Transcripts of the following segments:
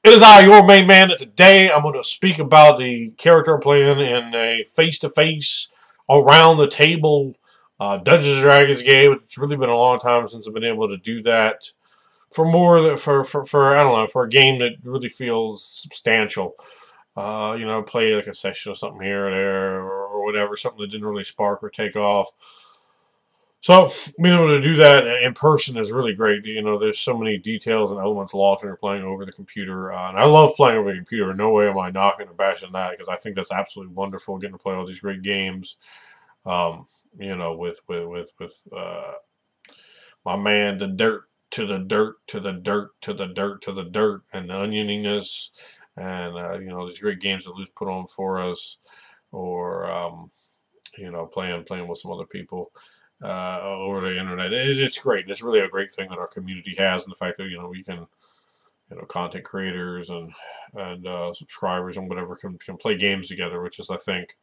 It is I, your main man, and today I'm going to speak about the character I'm playing in a face-to-face, around-the-table Dungeons and Dragons game. It's really been a long time since I've been able to do that for I don't know, for a game that really feels substantial. Play like a session or something here or there or whatever, something that didn't really spark or take off. So being able to do that in person is really great. There's so many details and elements lost when you're playing over the computer, and I love playing over the computer. No way am I knocking or bashing that because I think that's absolutely wonderful. Getting to play all these great games, with my man, the dirt to the dirt to the dirt to the dirt to the dirt, and the onioniness, and these great games that Lou's put on for us, or playing with some other people over the internet. It's great. It's really a great thing that our community has, and the fact that we can, content creators and subscribers and whatever can play games together, which is, I think,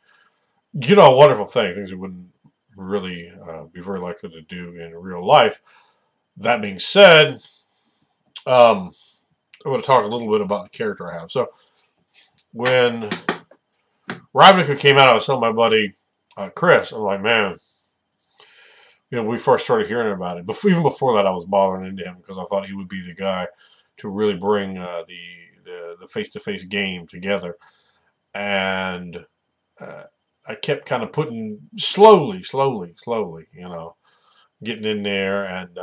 a wonderful thing. Things we wouldn't really be very likely to do in real life. That being said, I want to talk a little bit about the character I have. So when Ravnica came out, I was telling my buddy Chris, I'm like, man, we first started hearing about it. Even before that, I was bothering into him because I thought he would be the guy to really bring the face-to-face game together. And I kept kind of putting slowly, getting in there and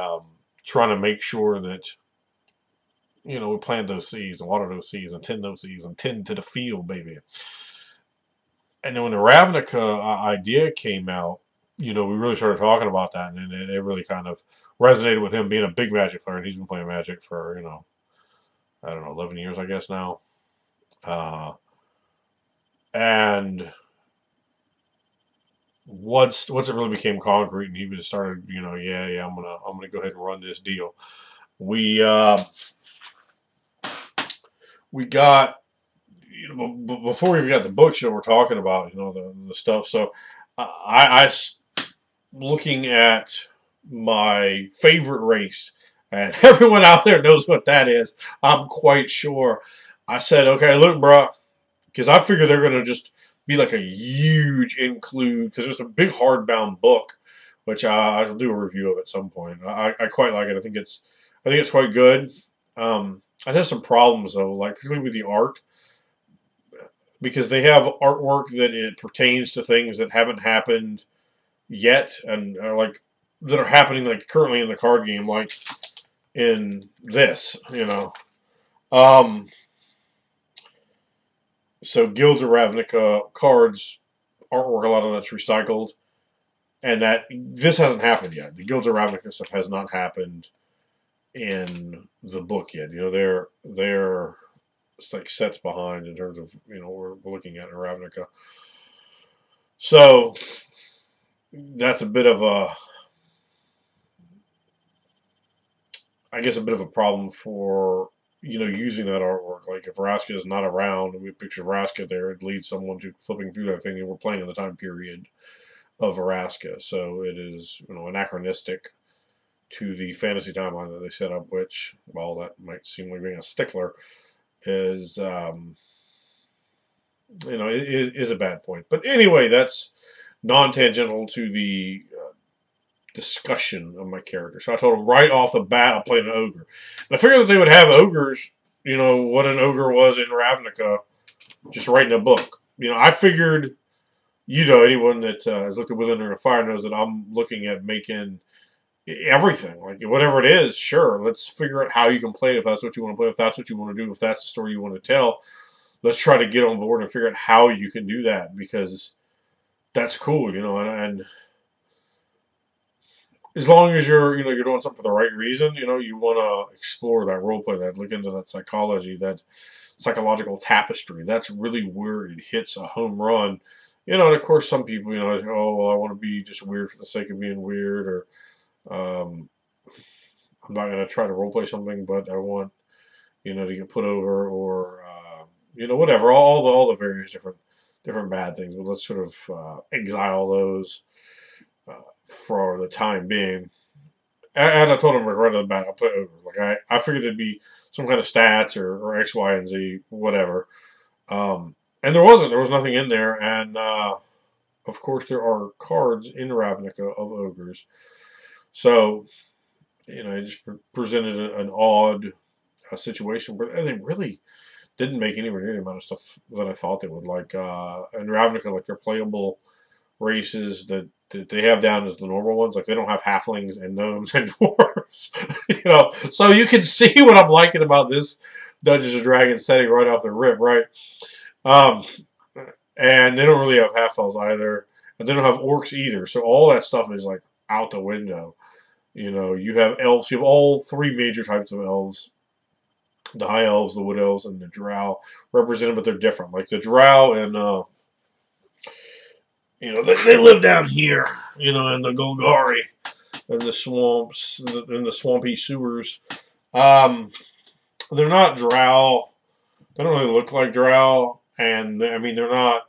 trying to make sure that, we plant those seeds and water those seeds and tend those seeds and tend to the field, baby. And then when the Ravnica idea came out, we really started talking about that, and it really kind of resonated with him being a big Magic player, and he's been playing Magic for, I don't know, 11 years, I guess now. And once it really became concrete, and he just started, yeah, I'm gonna go ahead and run this deal. We got, before we even got the books, we're talking about, the stuff. So I looking at my favorite race, and everyone out there knows what that is. I'm quite sure. I said, okay, look, bro, because I figure they're going to just be like a huge include, because there's a big hardbound book, which I'll do a review of at some point. I quite like it. I think it's quite good. It has some problems though, like particularly with the art, because they have artwork that it pertains to things that haven't happened yet, and that are happening like currently in the card game, like in this, So Guilds of Ravnica cards artwork, a lot of that's recycled, and that this hasn't happened yet. The Guilds of Ravnica stuff has not happened in the book yet. They're like sets behind in terms of we're looking at in Ravnica. So that's a bit of a bit of a problem for using that artwork. Like if Vraska is not around and we picture Vraska there, it leads someone to flipping through that thing, and we're playing in the time period of Vraska. So it is anachronistic to the fantasy timeline that they set up, which, while that might seem like being a stickler, is it is a bad point. But anyway, that's non-tangential to the discussion of my character. So I told him right off the bat I played an ogre. And I figured that they would have ogres, what an ogre was in Ravnica, just writing a book. I figured, anyone that has looked at Within the Fire knows that I'm looking at making everything. Like, whatever it is, sure, let's figure out how you can play it if that's what you want to play, if that's what you want to do, if that's the story you want to tell. Let's try to get on board and figure out how you can do that, because that's cool, and as long as you're doing something for the right reason, you want to explore that role play, that look into that psychology, that psychological tapestry. That's really where it hits a home run. And of course, some people, oh, well, I want to be just weird for the sake of being weird, or I'm not going to try to role play something, but I want, to get put over, or whatever. All the various different bad things. But let's sort of exile those for the time being. and I told him right off the bat, I'll play ogre. Like I figured there'd be some kind of stats or X, Y, and Z, whatever. And there wasn't. There was nothing in there, and of course there are cards in Ravnica of ogres. So it just presented an odd situation where they really didn't make anywhere near the amount of stuff that I thought they would. Like in Ravnica, like their playable races that they have down as the normal ones. Like they don't have halflings and gnomes and dwarves. So you can see what I'm liking about this Dungeons and Dragons setting right off the rip, right? Um, and they don't really have half elves either, and they don't have orcs either. So all that stuff is like out the window. You have elves. You have all three major types of elves: the high elves, the wood elves, and the drow represented, but they're different. Like the drow and they live down here, in the Golgari, in the swamps, in the swampy sewers. They're not drow. They don't really look like drow, and I mean they're not.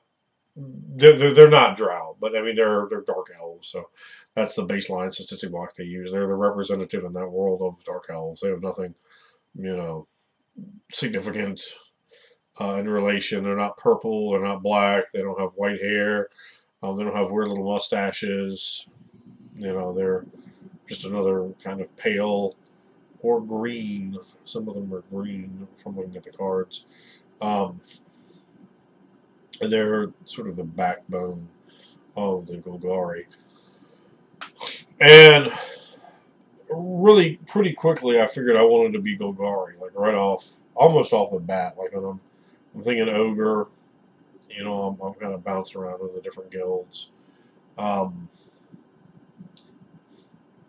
They're not drow, but I mean they're dark elves. So that's the baseline statistic block they use. They're the representative in that world of dark elves. They have nothing, significant in relation. They're not purple. They're not black. They don't have white hair. They don't have weird little mustaches. They're just another kind of pale or green. Some of them are green from looking at the cards. And they're sort of the backbone of the Golgari. And really, pretty quickly, I figured I wanted to be Golgari, like right off, almost off the bat. Like when I'm thinking ogre, I'm kind of bouncing around in the different guilds. I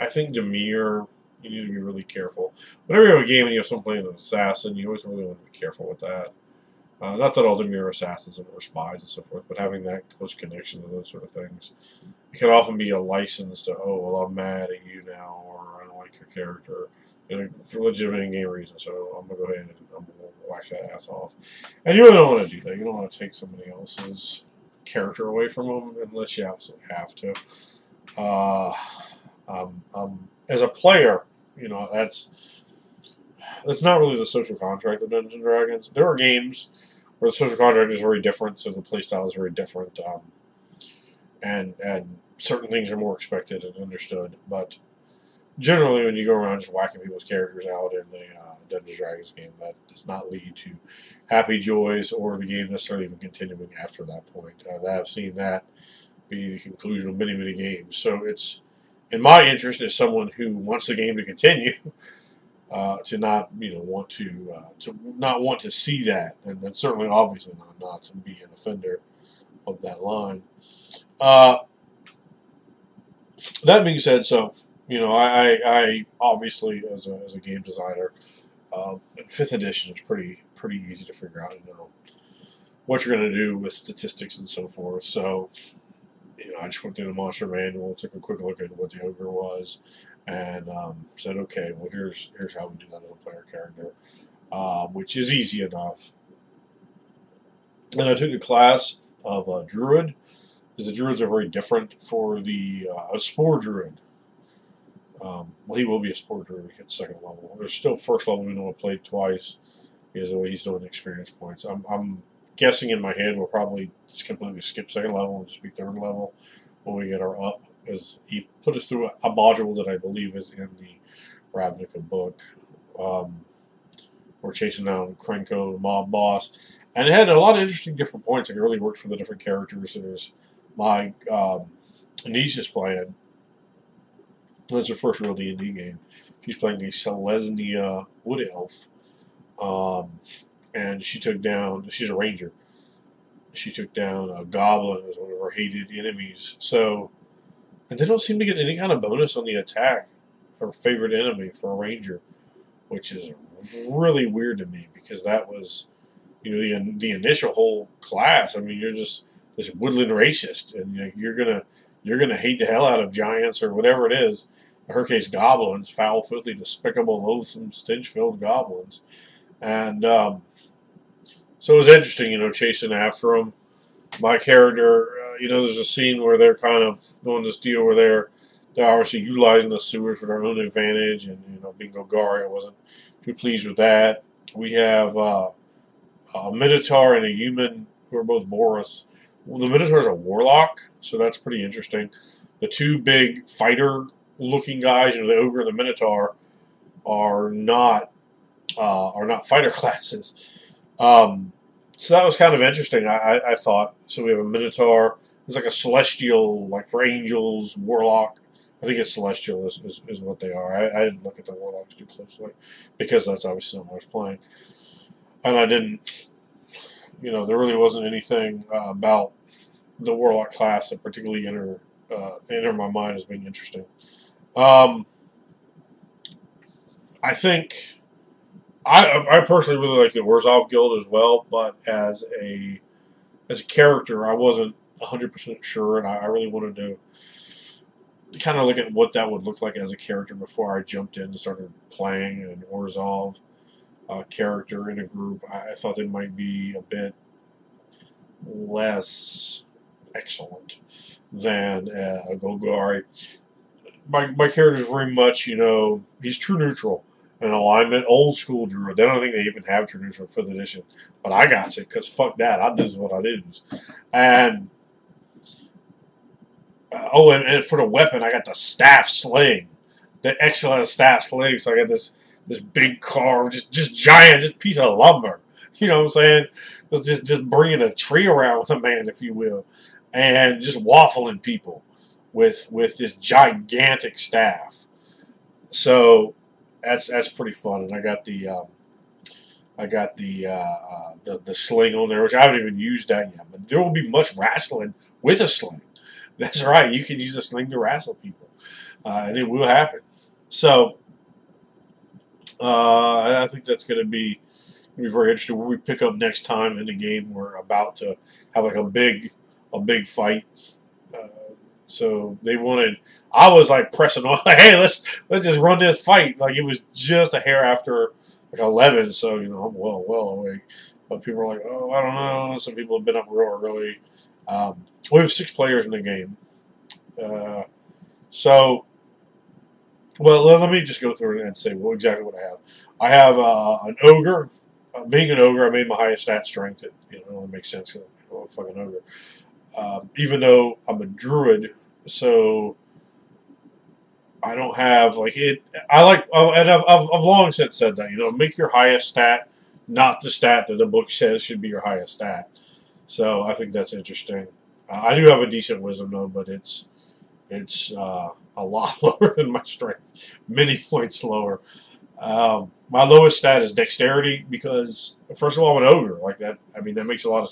think Demir, you need to be really careful. Whenever you have a game and you have someone playing an assassin, you always really want to be careful with that. Not that all Demir assassins are spies and so forth, but having that close connection to those sort of things. It can often be a license to, oh, well, I'm mad at you now, or I don't like your character, for legitimate game reasons, so I'm going to go ahead and I'm going to whack that ass off. And you really don't want to do that. You don't want to take somebody else's character away from them unless you absolutely have to. As a player, that's not really the social contract of Dungeons & Dragons. There are games where the social contract is very different, so the playstyle is very different, and certain things are more expected and understood. But generally, when you go around just whacking people's characters out in the Dungeons & Dragons game, that does not lead to happy joys or the game necessarily even continuing after that point. I've seen that be the conclusion of many, many games. So it's in my interest as someone who wants the game to continue. To not want to see that, and that's certainly obviously not to be an offender of that line. That being said, so I obviously as a game designer, 5th edition is pretty easy to figure out. What you're going to do with statistics and so forth. So I just went through the monster manual, took a quick look at what the ogre was. And said, okay, well, here's how we do that as a player character, which is easy enough. And I took a class of druid, because the druids are very different for the a spore druid. Well, he will be a spore druid when he hits second level. There's still first level we know played twice, because the way he's doing experience points. I'm guessing in my head we'll probably just completely skip second level and just be third level when we get our up. As he put us through a module that I believe is in the Ravnica book. We're chasing down Krenko, the mob boss. And it had a lot of interesting different points. It really worked for the different characters. There's my niece is playing. That's her first real D&D game. She's playing a Selesnya Wood Elf. And she took down, she's a ranger. She took down a goblin as one of her hated enemies. So, and they don't seem to get any kind of bonus on the attack for favorite enemy for a ranger, which is really weird to me because that was, the initial whole class. I mean, you're just this woodland racist, and you're gonna hate the hell out of giants or whatever it is. In her case, goblins, foul, filthy, despicable, loathsome, stench-filled goblins, and so it was interesting, chasing after them. My character, there's a scene where they're kind of doing this deal where they're obviously utilizing the sewers for their own advantage, and being Golgari, I wasn't too pleased with that. We have a Minotaur and a human who are both Boris. Well, the Minotaur is a warlock, so that's pretty interesting. The two big fighter-looking guys, the ogre and the Minotaur, are not fighter classes. So that was kind of interesting. I thought. So we have a Minotaur. It's like a celestial, like for angels, warlock. I think it's celestial is what they are. I didn't look at the warlocks too closely because that's obviously not what I was playing, and I didn't. There really wasn't anything about the warlock class that particularly enter my mind as being interesting. I think I personally really like the Orzhov Guild as well, but as a character, I wasn't 100% sure, and I really wanted to kind of look at what that would look like as a character before I jumped in and started playing an Orzhov character in a group. I thought it might be a bit less excellent than a Golgari. My character is very much, he's true neutral. An alignment, old school druid. I don't think they even have true neutral for the edition, but I got it because fuck that. I do what I do. And and for the weapon, I got the staff sling, the excellent staff sling. So I got this big carved, just giant, just piece of lumber. You know what I'm saying? Just bringing a tree around with a man, if you will, and just waffling people with this gigantic staff. So that's pretty fun, and I got the sling on there, which I haven't even used that yet. But there will be much wrestling with a sling. That's right, you can use a sling to wrestle people, and it will happen. So I think that's going to be very interesting. Where we pick up next time in the game, we're about to have like a big fight. So they wanted. I was like pressing on, like, hey, let's just run this fight. Like it was just a hair after like 11, so I'm well awake. But people are like, oh, I don't know. Some people have been up real early. We have 6 players in the game. Well, let me just go through it and say exactly what I have. I have an ogre. Being an ogre, I made my highest stat strength. It only makes sense. I'm a fucking ogre. Even though I'm a druid, so I don't have like it. And I've long since said that make your highest stat not the stat that the book says should be your highest stat. So I think that's interesting. I do have a decent wisdom though, but it's a lot lower than my strength, many points lower. My lowest stat is dexterity because first of all I'm an ogre like that. I mean that makes a lot of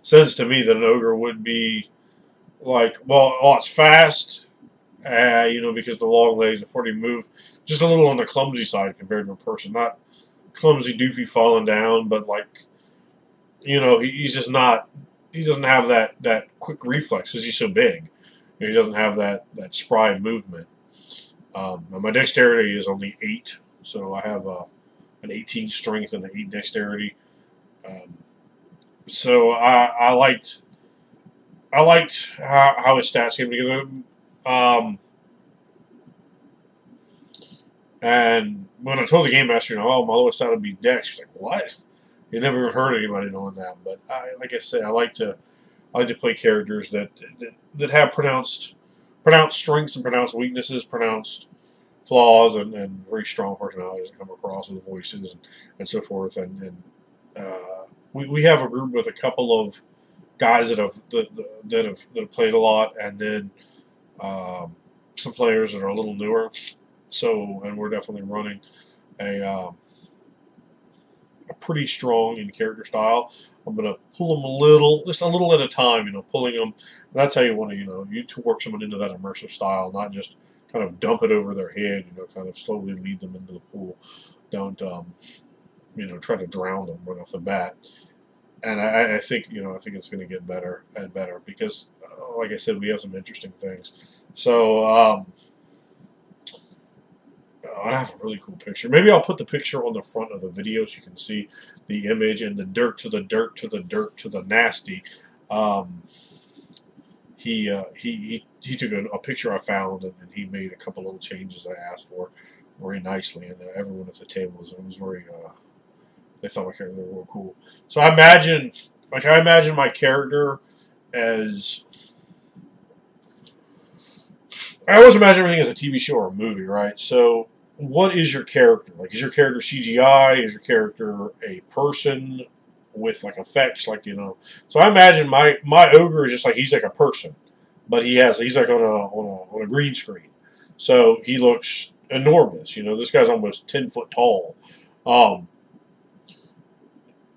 sense to me that an ogre would be like it's fast. Because the long legs, the 40 move, just a little on the clumsy side compared to a person. Not clumsy, doofy, falling down, but he's just not. He doesn't have that quick reflex because he's so big. He doesn't have that spry movement. My dexterity is only 8, so I have an 18 strength and an 8 dexterity. So I liked how his stats came together. And when I told the game master, my lowest stat would be dex, she's like, what? You never heard anybody knowing that. But like I say, I like to play characters that have pronounced strengths and pronounced weaknesses, pronounced flaws, and very strong personalities that come across with voices and so forth. And we have a group with a couple of guys that have played a lot, and then some players that are a little newer. So, and we're definitely running a pretty strong in character style. I'm going to pull them just a little at a time, pulling them. That's how you want to, you to work someone into that immersive style, not just kind of dump it over their head, kind of slowly lead them into the pool. Don't, try to drown them right off the bat. And I think, I think it's going to get better and better because, like I said, we have some interesting things. So, I have a really cool picture. Maybe I'll put the picture on the front of the video so you can see the image and the dirt to the dirt to the dirt to the nasty. He he took a picture I found, and he made a couple little changes I asked for very nicely, and everyone at the table was very they thought my character was real cool. So I imagine my character as I always imagine everything as a TV show or a movie, right? So, what is your character? Like, is your character CGI? Is your character a person with like effects? Like, So I imagine my ogre is just like he's like a person, but he's like on a green screen, so he looks enormous. This guy's almost 10 foot tall, um,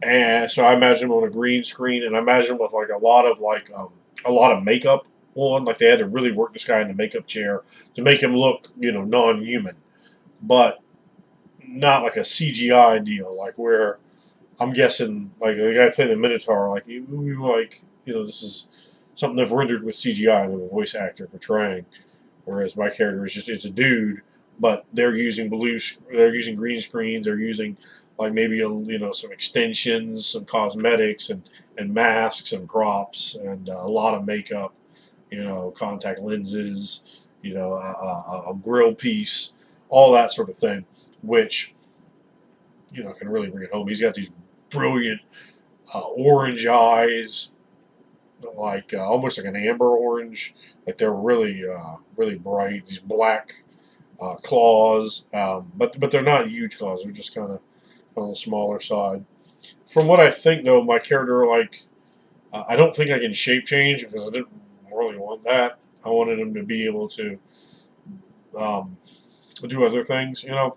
and so I imagine him on a green screen, and I imagine him with like a lot of makeup on. Like they had to really work this guy in the makeup chair to make him look non-human, but not like a CGI deal. Like where I'm guessing like the guy playing the Minotaur, this is something they've rendered with CGI and a voice actor portraying. Whereas my character is it's a dude, but they're using green screens, they're using like maybe some extensions, some cosmetics, and masks and props, and a lot of makeup, contact lenses, a grill piece, all that sort of thing, which can really bring it home. He's got these brilliant orange eyes, like almost like an amber orange. Like they're really bright. These black claws, but they're not huge claws. They're just kind of on the smaller side. From what I think, though, my character I don't think I can shape change because I didn't really want that. I wanted him to be able to um, do other things, and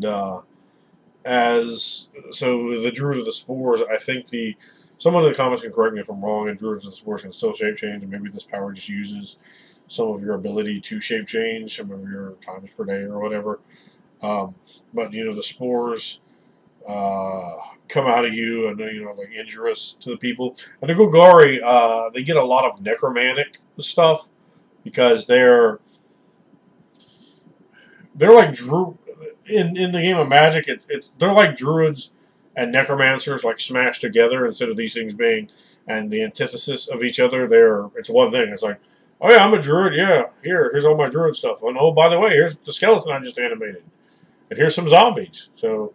the Druid of the Spores, I think someone in the comments can correct me if I'm wrong, and Druids of the Spores can still shape change, and maybe this power just uses some of your ability to shape change, some of your times per day or whatever. But the spores come out of you and like injurious to the people. And the Golgari, they get a lot of necromantic stuff because they're like in the game of Magic. They're like druids and necromancers like smashed together instead of these things being and the antithesis of each other. It's one thing. It's like, oh yeah, I'm a druid. Yeah, here's all my druid stuff. And oh, by the way, here's the skeleton I just animated, and here's some zombies. So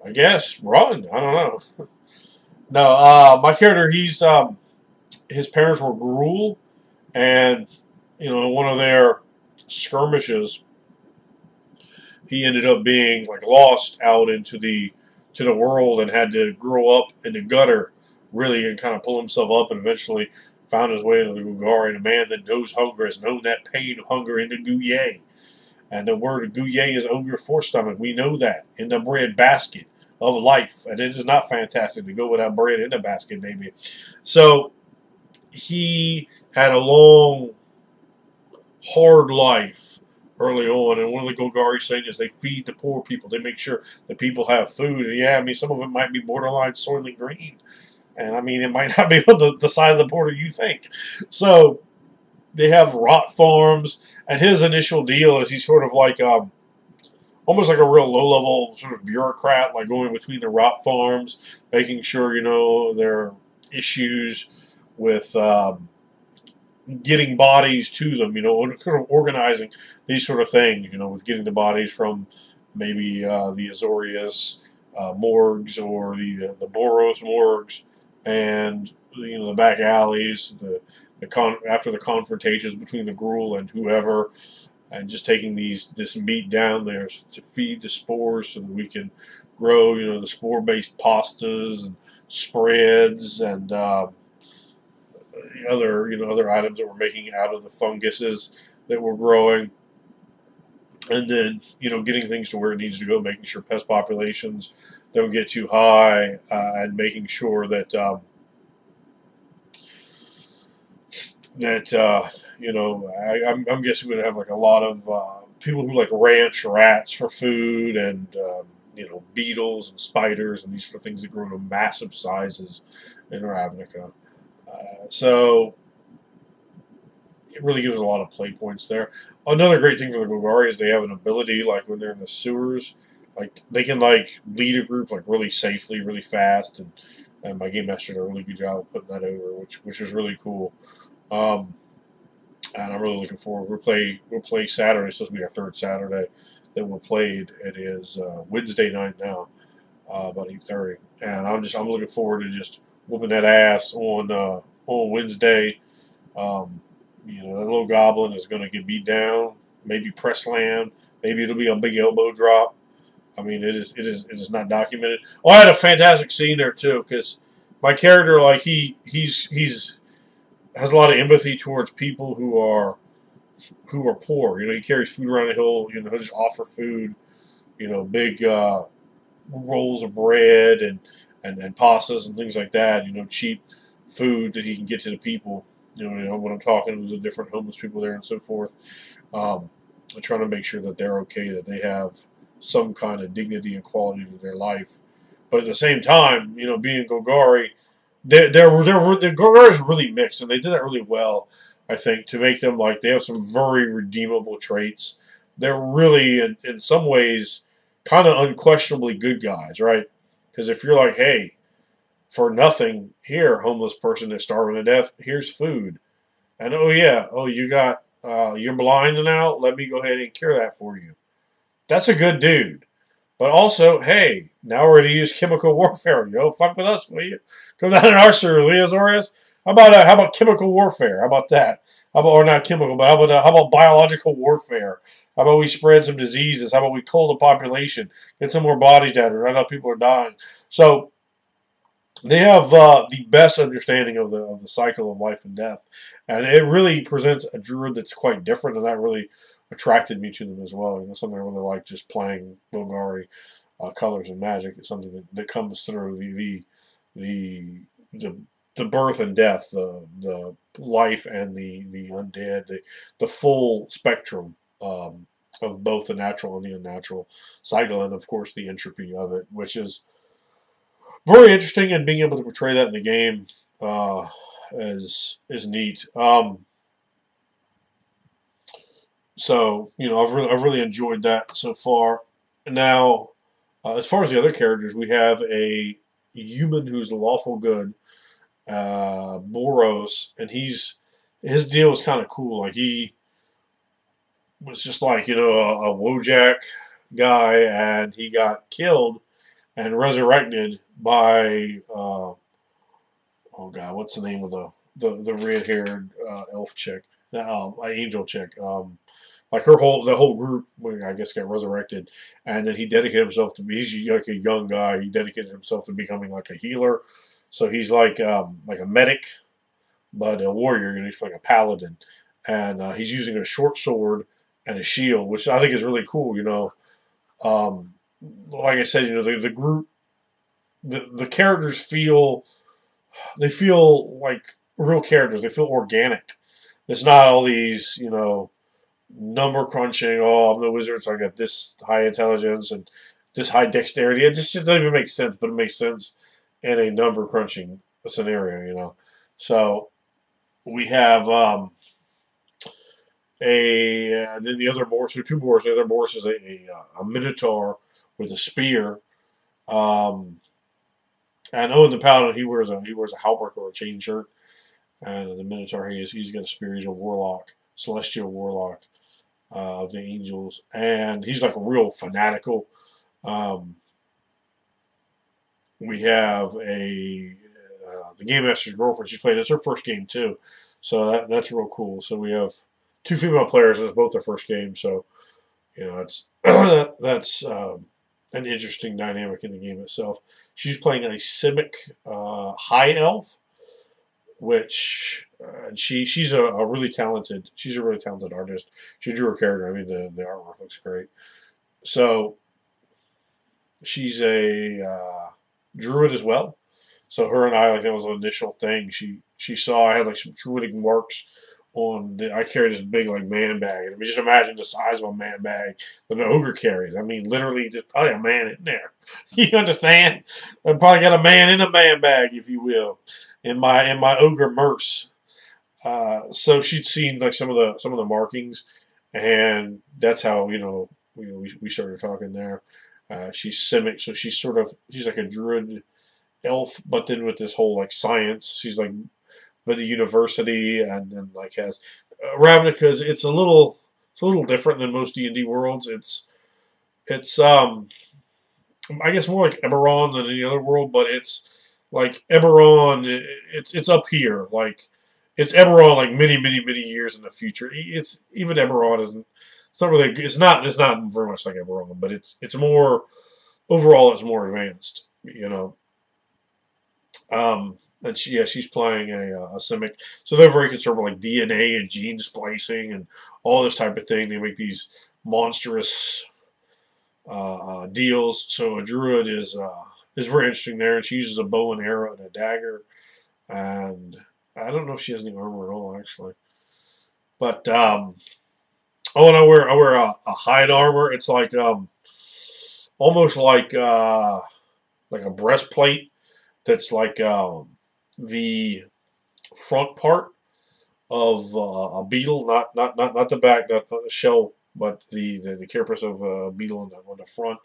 I guess run. I don't know. No, my character, his parents were Gruul, and in one of their skirmishes, he ended up being like lost out into the world and had to grow up in the gutter, really, and kind of pull himself up, and eventually found his way into the Golgari. And a man that knows hunger has known that pain of hunger in the Gouye. And the word Gouye is ogre for stomach. We know that in the bread basket of life, and it is not fantastic to go without bread in the basket, baby. So he had a long, hard life early on, and one of the Golgari saying is they feed the poor people. They make sure that people have food. And yeah, I mean, some of it might be borderline Soylent Green, and I mean, it might not be on the side of the border you think. So they have rot farms, and his initial deal is he's sort of like almost like a real low-level sort of bureaucrat, like going between the rot farms, making sure there are issues with getting bodies to them, sort of organizing these sort of things, with getting the bodies from maybe the Azorius morgues or the Boros morgues, and the back alleys, after the confrontations between the Gruul and whoever, and just taking this meat down there to feed the spores so that we can grow, the spore-based pastas and spreads and other items that we're making out of the funguses that we're growing. And then, getting things to where it needs to go, making sure pest populations don't get too high, and making sure that I'm guessing we're going to have like a lot of people who like ranch rats for food, and beetles and spiders and these sort of things that grow to massive sizes in Ravnica. So it really gives a lot of play points there. Another great thing for the Golgari is they have an ability, like when they're in the sewers, like they can like lead a group like really safely, really fast, and my game master did a really good job of putting that over, which is really cool. and I'm really looking forward. We'll play Saturday. It's supposed to be our third Saturday that we'll play. It is Wednesday night now, about 8:30, and I'm looking forward to just whooping that ass on Wednesday. Um, that little goblin is going to get beat down, maybe press slam, maybe it'll be a big elbow drop. I mean, it is not documented. Oh, I had a fantastic scene there too because my character, like he's has a lot of empathy towards people who are poor. He carries food around the hill. He'll just offer food. Big rolls of bread and pastas and things like that. Cheap food that he can get to the people. When I'm talking to the different homeless people there and so forth, I'm trying to make sure that they're okay, that they have some kind of dignity and quality to their life. But at the same time, being Golgari, the Golgari is really mixed, and they did that really well, I think, to make them like they have some very redeemable traits. They're really, in some ways, kind of unquestionably good guys, right? Because if you're like, hey, for nothing, here, homeless person that's starving to death, here's food. And oh yeah, oh you're blind now. Let me go ahead and cure that for you. That's a good dude. But also, hey, now we're going to use chemical warfare. Fuck with us, will you? Come down in our sewer, Leozorius. How about chemical warfare? How about that? Or not chemical, but how about biological warfare? How about we spread some diseases? How about we cull the population, get some more bodies down there? I know people are dying. So they have the best understanding of the cycle of life and death, and it really presents a druid that's quite different, and that really attracted me to them as well. Something I really like, just playing Golgari colors and magic is something that comes through the the the birth and death, the life and the undead, the full spectrum of both the natural and the unnatural cycle, and of course the entropy of it, which is very interesting, and being able to portray that in the game is neat. So I've really enjoyed that so far. Now, as far as the other characters, we have a human who's lawful good, Boros, and his deal is kind of cool. Like he was just like a Wojak guy, and he got killed and resurrected by oh god, what's the name of the red haired elf chick, angel chick. Like the whole group, I guess, got resurrected, and then he dedicated himself to be. He's like a young guy. He dedicated himself to becoming like a healer. So he's like a medic, but a warrior. He's like a paladin, and he's using a short sword and a shield, which I think is really cool. Like I said, the group, the characters feel like real characters. They feel organic. It's not all these, number crunching. Oh, I'm the wizard, so I got this high intelligence and this high dexterity. It doesn't even make sense, but it makes sense in a number crunching scenario. So we have then the other boss, so two boars. The other boss is a minotaur with a spear. Um, and Owen the Paladin, he wears a halberd or a chain shirt. And the Minotaur, he's got a spear. He's a warlock, celestial warlock of the angels, and he's like a real fanatical. Um, we have the game master's girlfriend. She's playing. It's her first game too, so that's real cool. So we have two female players, and it's both their first game. So it's that's an interesting dynamic in the game itself. She's playing a Simic high elf, which she's a really talented artist. She drew her character. I mean, the artwork looks great. So she's a druid as well. So her and I, like, that was an initial thing. She saw I had like some druidic marks on I carried this big like man bag. And I mean, just imagine the size of a man bag that an ogre carries. I mean, literally just probably a man in there. You understand? I probably got a man in a man bag, if you will, in my ogre merce. So she'd seen like some of the markings, and that's how we started talking there. She's Simic, so she's like a druid elf, but then with this whole like science, she's like by the university and like has Ravnica's it's a little different than most D&D worlds. It's I guess more like Eberron than any other world, but it's like Eberron. It's up here, like it's Eberron, like many years in the future. It's even Eberron isn't. It's not really. It's not very much like Eberron, but it's more overall. It's more advanced, you know. And she's playing a Simic, so they're very concerned with like DNA and gene splicing and all this type of thing. They make these monstrous deals. So a druid is very interesting there, and she uses a bow and arrow and a dagger. And I don't know if she has any armor at all, actually. But oh, and I wear a hide armor. It's almost like a breastplate that's like the front part of a beetle, not the back, not the shell, but the carapace of a beetle on the front.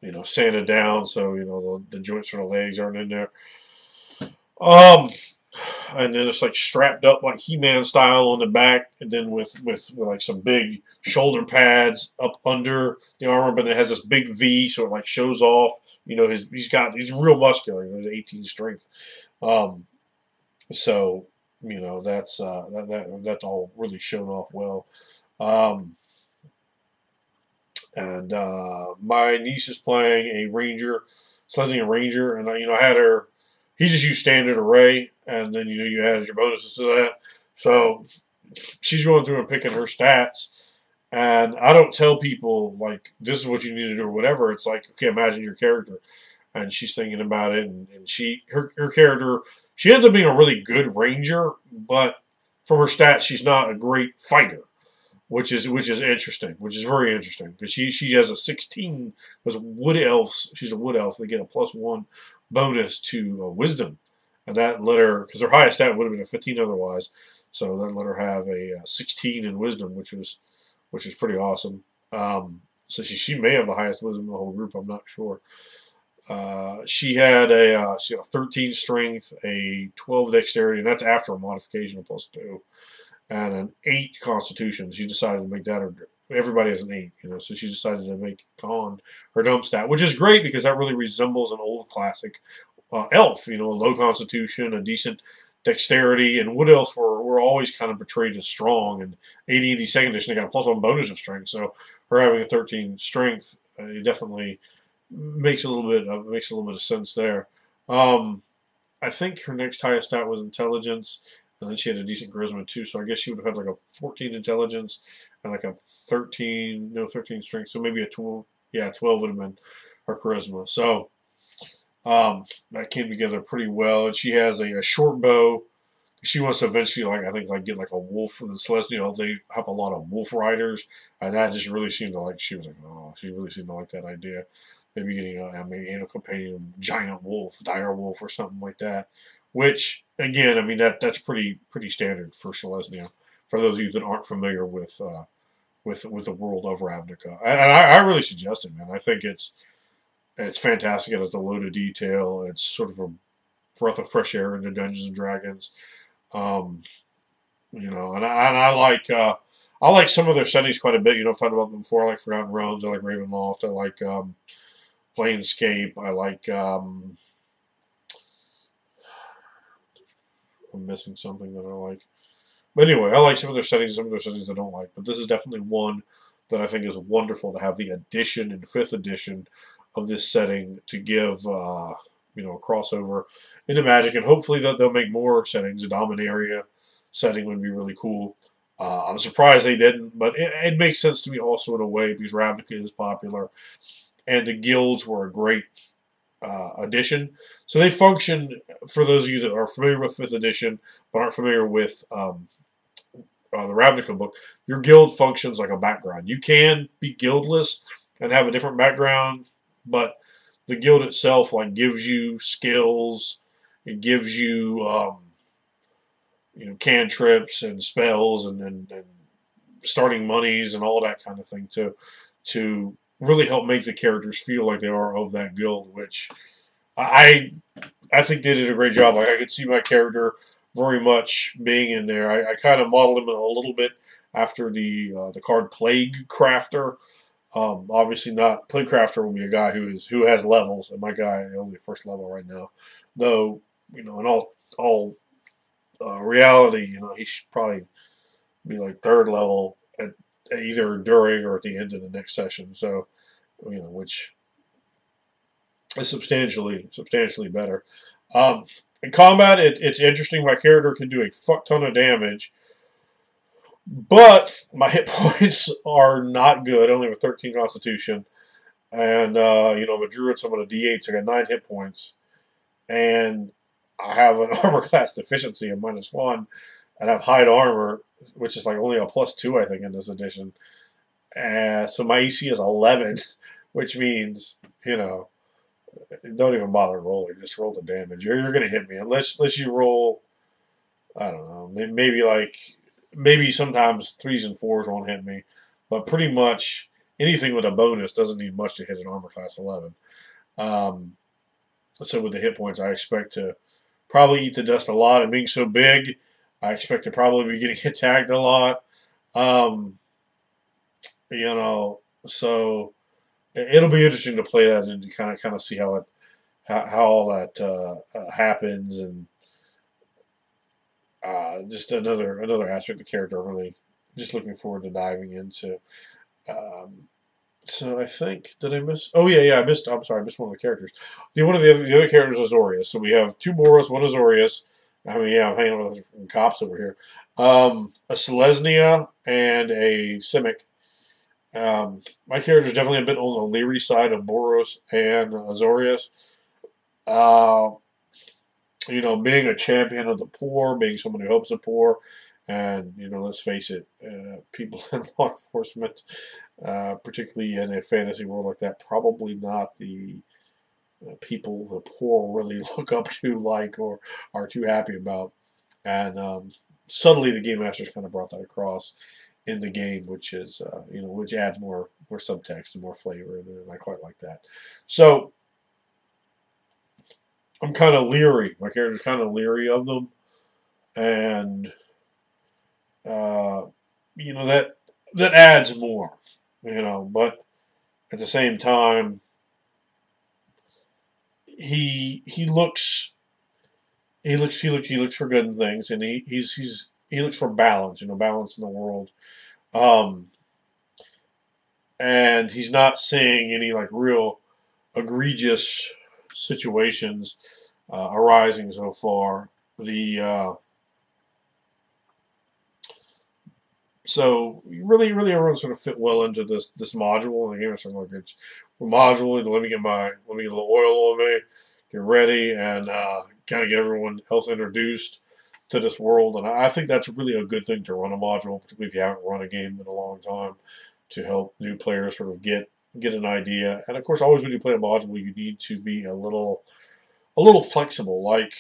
You know, sanded down, so you know the joints for the legs aren't in there. Um, and then it's like strapped up like He-Man style on the back, and then with like some big shoulder pads up under the armor, but it has this big V, so it like shows off. You know, he's real muscular. You know, he's 18 strength. Um, so you know that's all really shown off well. Um, and my niece is playing a ranger, selecting a ranger, and I had her. He just used standard array, and then you added your bonuses to that. So she's going through and picking her stats, and I don't tell people like this is what you need to do or whatever. It's like, okay, imagine your character, and she's thinking about it, and her character, she ends up being a really good ranger, but from her stats, she's not a great fighter, which is interesting, which is very interesting because she has a 16 because wood elves. She's a wood elf. They get a +1 bonus to wisdom, and that let her, because her highest stat would have been a 15 otherwise, so that let her have a 16 in wisdom, which was pretty awesome. So she may have the highest wisdom in the whole group. I'm not sure. She had a 13 strength, a 12 dexterity, and that's after a modification of +2, and an 8 constitution. She decided to make that her. Everybody has an 8, so she decided to make con her dump stat, which is great because that really resembles an old classic elf. A low constitution, a decent dexterity, and wood elves were always kind of portrayed as strong. And AD&D second edition, they got a +1 bonus of strength, so her having a 13 strength, it definitely makes a little bit of sense there. I think her next highest stat was intelligence, and then she had a decent charisma too. So I guess she would have had like a 14 intelligence and like a 13 strength. So maybe a 12. Yeah, 12 would have been her charisma. So that came together pretty well. And she has a short bow. She wants to eventually, get like a wolf from the Celestial. They have a lot of wolf riders, and that just really seemed to like. She was like, oh, she really seemed to like that idea. Maybe getting a companion giant wolf, dire wolf, or something like that. Which again, I mean that's pretty standard for Selesnya. For those of you that aren't familiar with the world of Ravnica, and I really suggest it, man. I think it's fantastic. It has a load of detail. It's sort of a breath of fresh air into Dungeons and Dragons. And I like some of their settings quite a bit. I've talked about them before. I like Forgotten Realms. I like Ravenloft. I like Planescape. I like. I'm missing something that I like. But anyway, I like some of their settings, I don't like. But this is definitely one that I think is wonderful to have the addition in 5th edition of this setting to give a crossover into Magic, and hopefully they'll make more settings. A Dominaria setting would be really cool. I'm surprised they didn't, but it makes sense to me also in a way because Ravnica is popular, and the guilds were a great edition. So they function, for those of you that are familiar with 5th edition but aren't familiar with the Ravnica book, your guild functions like a background. You can be guildless and have a different background, but the guild itself gives you skills. It gives you cantrips and spells and starting monies and all that kind of thing to really help make the characters feel like they are of that guild, which I think they did a great job. Like I could see my character very much being in there. I kind of modeled him a little bit after the card Plague Crafter. Obviously not Plague Crafter will be a guy who has levels, and my guy only first level right now. Though, in all reality, he should probably be like third level at either during or at the end of the next session. So, which is substantially better. In combat, it's interesting. My character can do a fuck ton of damage, but my hit points are not good. I only have a 13 Constitution, and I'm a druid, so I'm on a D8, so I got 9 hit points, and I have an armor class deficiency of -1, and I have hide armor, which is like only a +2, I think, in this edition. So my AC is 11, which means, don't even bother rolling. Just roll the damage. You're going to hit me unless you roll. I don't know. Maybe sometimes 3s and 4s won't hit me, but pretty much anything with a bonus doesn't need much to hit an armor class 11. So with the hit points, I expect to probably eat the dust a lot. And being so big, I expect to probably be getting attacked a lot. So it'll be interesting to play that and to kind of see how all that happens, and just another aspect of the character I'm really just looking forward to diving into. So I think, did I miss? Oh yeah, I missed. I'm sorry, I missed one of the characters. One of the other characters is Azorius. So we have 2 Boros, 1 Azorius. I mean, yeah, I'm hanging with cops over here. A Selesnya and a Simic. My character is definitely a bit on the leery side of Boros and Azorius. Being a champion of the poor, being someone who helps the poor, and let's face it, people in law enforcement, particularly in a fantasy world like that, probably not the people the poor really look up to, or are too happy about. And subtly, the game masters kind of brought that across in the game, which is which adds more subtext and more flavor, and I quite like that. So I'm kind of leery. My character's kind of leery of them, and that adds more, But at the same time, he looks for good in things, and he looks for balance, balance in the world. And he's not seeing any like real egregious situations arising so far. So really everyone sort of fit well into this module, and the game is sort of like we're modular. Let me get a little oil on me, get ready, and kind of get everyone else introduced to this world. And I think that's really a good thing to run a module, particularly if you haven't run a game in a long time, to help new players sort of get an idea. And of course, always when you play a module, you need to be a little flexible. Like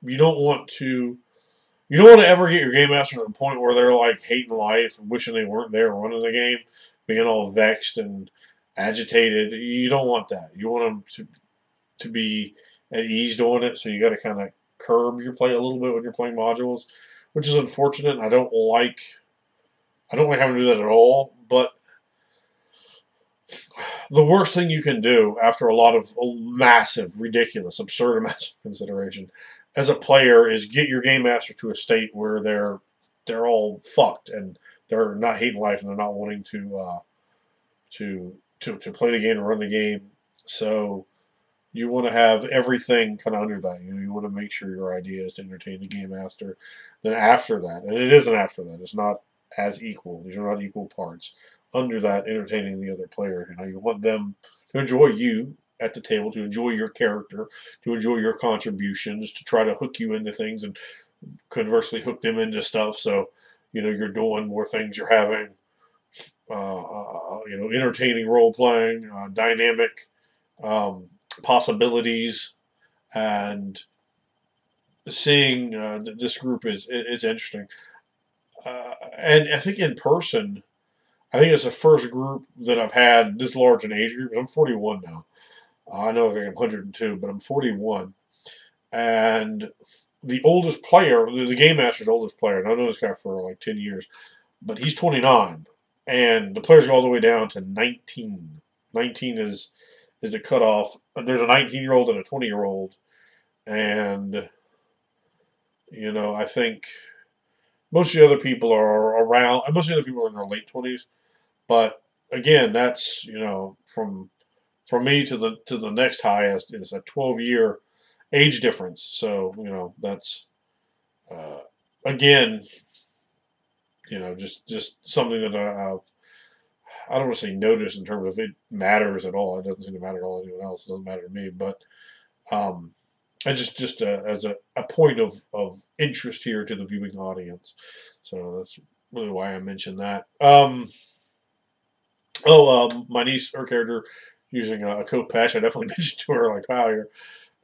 you don't want to ever get your game master to the point where they're like hating life and wishing they weren't there running the game, being all vexed and agitated. You don't want that. You want them to be at ease doing it. So you got to kind of curb your play a little bit when you're playing modules, which is unfortunate. I don't like having to do that at all. But the worst thing you can do after a lot of massive, ridiculous, absurd amounts of consideration as a player is get your game master to a state where they're all fucked and they're not hating life and they're not wanting to play the game and run the game. So you want to have everything kind of under that. You want to make sure your idea is to entertain the game master. Then after that, and it isn't after that. It's not as equal. These are not equal parts. Under that, entertaining the other player. You want them to enjoy you at the table, to enjoy your character, to enjoy your contributions, to try to hook you into things and conversely hook them into stuff. So, you're doing more things. You're having, entertaining role playing, dynamic possibilities, and seeing this group it's interesting. And I think in person, I think it's the first group that I've had this large an age group. I'm 41 now. I know I'm 102, but I'm 41. And the oldest player, the Game Master's oldest player, and I've known this guy for like 10 years, but he's 29, and the players go all the way down to 19. 19 is the cutoff. There's a 19-year-old and a 20-year-old, and I think most of the other people are around. Most of the other people are in their late 20s, but again, that's from me to the next highest is a 12-year age difference. So that's again just something that I don't want to say notice in terms of it matters at all. It doesn't seem to matter at all to anyone else. It doesn't matter to me, but just as a point of interest here to the viewing audience. So that's really why I mentioned that. My niece, her character, using a coat patch. I definitely mentioned to her, like, wow, you're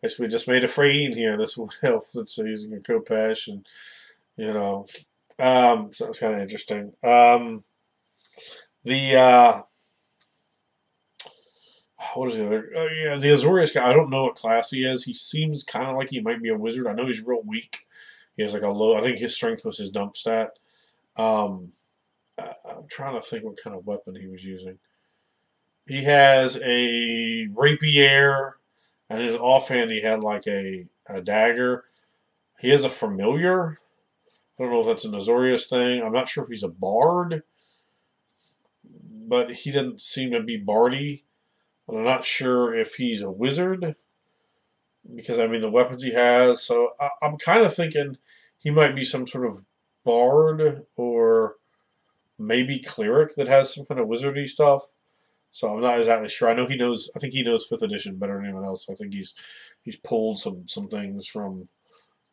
basically just made a frame here. This will help. That's using a coat patch, and so it's kind of interesting. The what is the other? Yeah, the Azorius guy. I don't know what class he is. He seems kind of like he might be a wizard. I know he's real weak. He has like a low. I think his strength was his dump stat. I'm trying to think what kind of weapon he was using. He has a rapier, and in his offhand he had like a dagger. He has a familiar. I don't know if that's an Azorius thing. I'm not sure if he's a bard, but he doesn't seem to be bardy. And I'm not sure if he's a wizard, because I mean the weapons he has. So I'm kind of thinking he might be some sort of bard or maybe cleric that has some kind of wizardy stuff. So I'm not exactly sure. I know he knows. I think he knows 5th edition better than anyone else. I think he's pulled some things from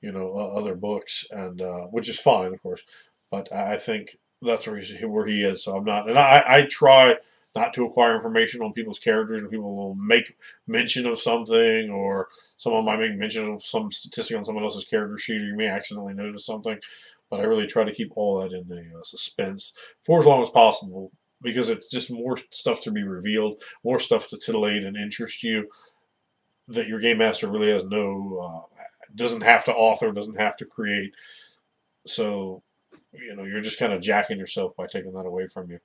other books, and which is fine, of course. But I think that's where he is. So I'm not, and I try not to acquire information on people's characters, and people will make mention of something, or someone might make mention of some statistic on someone else's character sheet, or you may accidentally notice something. But I really try to keep all that in the suspense for as long as possible, because it's just more stuff to be revealed, more stuff to titillate and interest you that your game master really has doesn't have to author, doesn't have to create. So, you're just kind of jacking yourself by taking that away from you.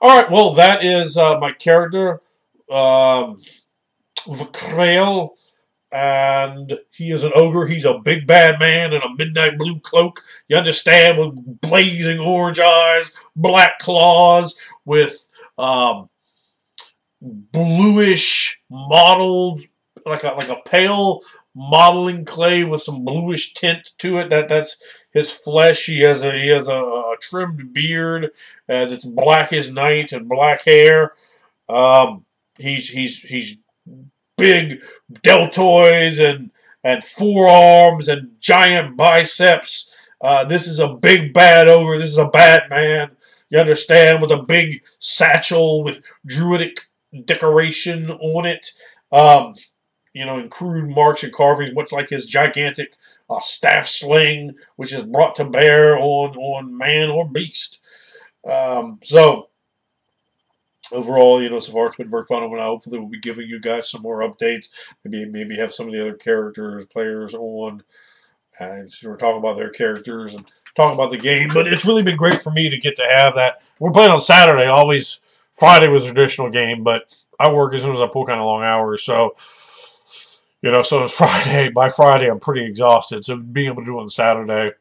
All right, well, that is my character, Vakrael, and he is an ogre. He's a big bad man in a midnight blue cloak. You understand, with blazing orange eyes, black claws, with bluish mottled, like a pale modeling clay with some bluish tint to it. That's his flesh. He has a trimmed beard, and it's black as night and black hair. He's big deltoids and forearms and giant biceps. This is a big bad ogre. This is a bad man. You understand, with a big satchel with druidic decoration on it. In crude marks and carvings, much like his gigantic staff sling, which is brought to bear on man or beast. So overall, so far it's been very fun, and hopefully we'll be giving you guys some more updates. Maybe have some of the other players on, and we're talking about their characters and talking about the game. But it's really been great for me to get to have that. We're playing on Saturday. Always Friday was a traditional game, but I work as soon as I pull kind of long hours, so. So it's Friday. By Friday, I'm pretty exhausted. So being able to do it on Saturday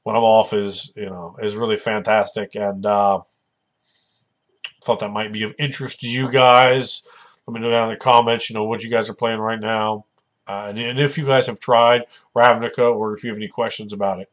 when I'm off is really fantastic. And thought that might be of interest to you guys. Let me know down in the comments, what you guys are playing right now. And if you guys have tried Ravnica, or if you have any questions about it.